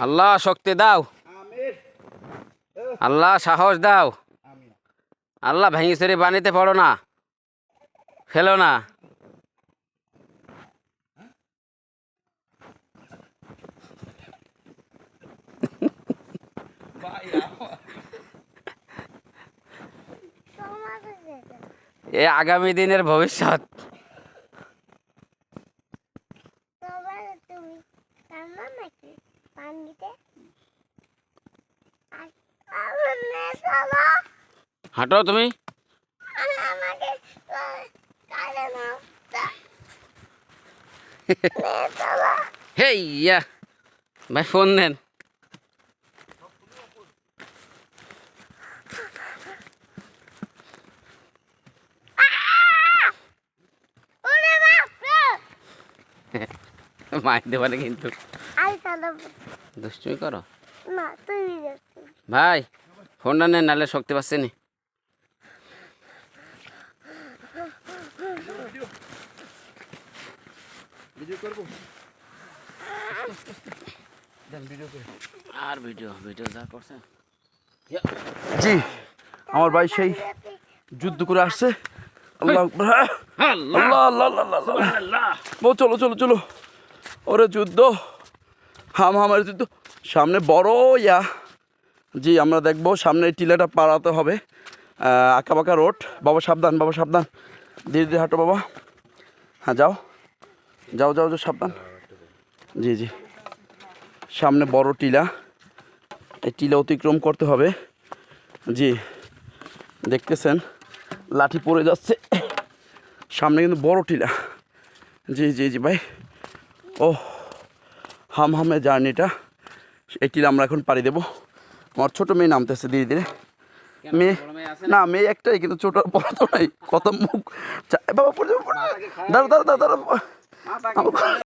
আল্লাহ শক্তি দাও, আল্লাহ সাহস দাও, আল্লাহ ভেঙে চুরি বানিতে পড়ো না, ফেলো না। এ আগামী দিনের ভবিষ্যৎ। হাঁটো তুমি। হে ইয়া ভাই ফোন দেন। মাই দেবানে কিন্তু দুষ্টুমি করো ভাই। ফোনটা নেন, নাহলে শক্তি পাচ্ছে নি। আর ভিডিও যা করছে। জি আমার ভাই সেই যুদ্ধ করে আসছে। আল্লাহ আল্লাহ আল্লাহ আল্লাহ। চলো চলো চলো, ওরে যুদ্ধ, হামের যুদ্ধ। সামনে বড় ইয়া। জি আমরা দেখবো সামনে টিলাটা পাড়াতে হবে, আঁকা বাঁকা রোড। বাবা সাবধান, বাবা সাবধান, ধীরে ধীরে হাঁটো বাবা। হ্যাঁ যাও যাও যাও যাও, সাবধান। জি জি সামনে বড় টিলা, এই টিলা অতিক্রম করতে হবে। জি দেখতেছেন লাঠি পড়ে যাচ্ছে, সামনে কিন্তু বড় টিলা। জি জি জি ভাই, ও হামে জার্নিটা, এই টিলা আমরা এখন পাড়ি দেবো। আমার ছোটো মেয়ে নামতেছে ধীরে ধীরে। মেয়ে না, মেয়ে একটাই, কিন্তু ছোট বড় তো নাই, কত মুখ। বাবা পড়ে যাবো, দাঁড়া দাঁড়া দাঁড়া দাঁড়া।